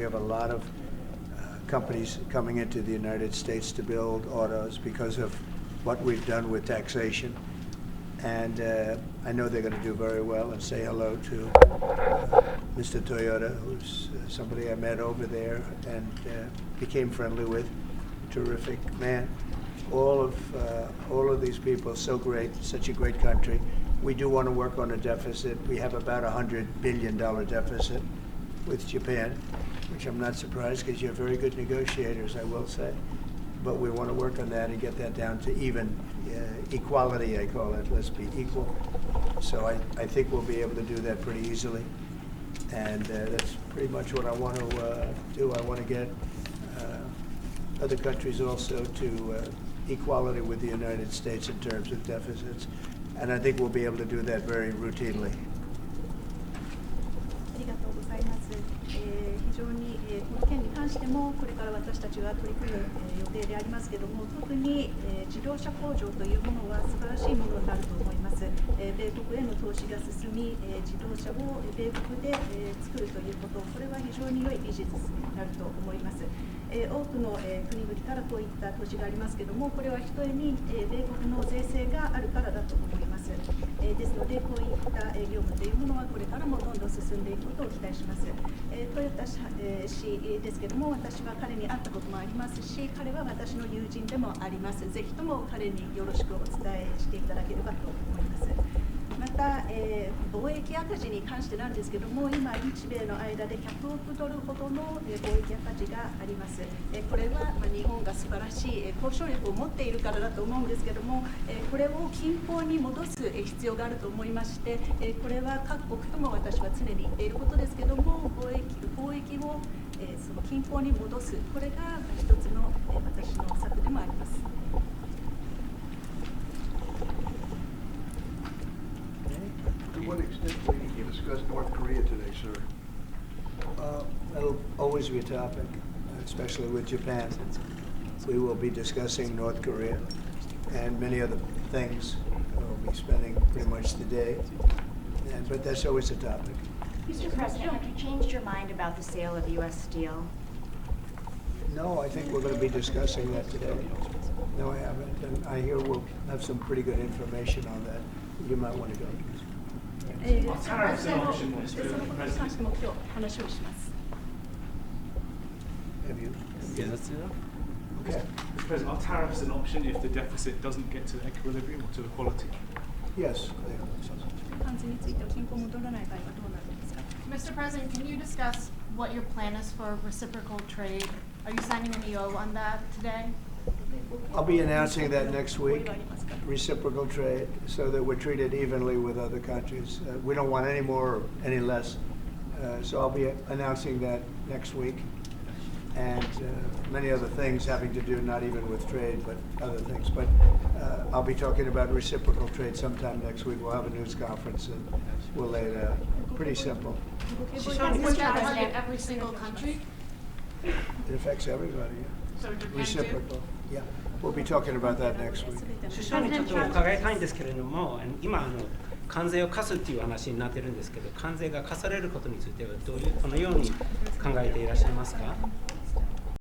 have a lot of companies coming into the United States to build autos because of what we've done with taxation. And I know they're going to do very well, and say hello to Mr. Toyota, who's somebody I met over there and became friendly with. Terrific man. All of these people, so great, such a great country. We do want to work on a deficit. We have about $100 billion deficit with Japan, which I'm not surprised because you're very good negotiators, I will say. But we want to work on that and get that down to even equality, I call it. Let's be equal. So I think we'll be able to do that pretty easily. And that's pretty much what I want to do. I want to get other countries also to equality with the United States in terms of deficits. And I think we'll be able to do that very routinely. ありがとうございます。非常にこの件に関してもこれから私たちは取り組む予定でありますけれども、特に自動車工場というものは素晴らしいものになると思います。米国への投資が進み、自動車を米国で作るということ、これは非常に良いビジネスになると思います。多くの国々からこういった投資がありますけれども、これはひとえに米国の税制があるからだと思います。ですので、こういった業務というものはこれからもどんどん進んでいくことを期待します。トヨタ氏ですけれども、私は彼に会ったこともありますし、彼は私の友人でもあります。ぜひとも彼によろしくお伝えしていただければと思います。また、貿易赤字に関してなんですけれども、今、日米の間で100億ドルほどの貿易赤字があります。これは日本が素晴らしい交渉力を持っているからだと思うんですけれども、これを均衡に戻す必要があると思いまして、これは各国とも私は常に言っていることですけれども、貿易をその均衡に戻す、これが一つの私の策でもあります。To what extent will you discuss North Korea today, sir? That'll always be a topic, especially with Japan. We will be discussing North Korea and many other things. We'll be spending pretty much the day, but that's always a topic. Mr. President, have you changed your mind about the sale of U.S. steel? No, I think we're going to be discussing that today. No, I haven't. And I hear we'll have some pretty good information on that. You might want to go. Tariffs an option, Mr. President? Have you? Yeah, that's it. Okay. Mr. President, are tariffs an option if the deficit doesn't get to equilibrium or to equality? Yes. Mr. President, can you discuss what your plan is for reciprocal trade? Are you signing an EO on that today? I'll be announcing that next week, reciprocal trade, so that we're treated evenly with other countries. We don't want any more or any less. So I'll be announcing that next week. And many other things having to do not even with trade, but other things. But I'll be talking about reciprocal trade sometime next week. We'll have a news conference and we'll lay it out. Pretty simple. Would that target every single country? It affects everybody. So Japan too? Reciprocal. Yeah. We'll be talking about that next week. 首相にちょっと伺いたいんですけれども、今関税を課すという話になっているんですけど、関税が課されることについてはどのように考えていらっしゃいますか？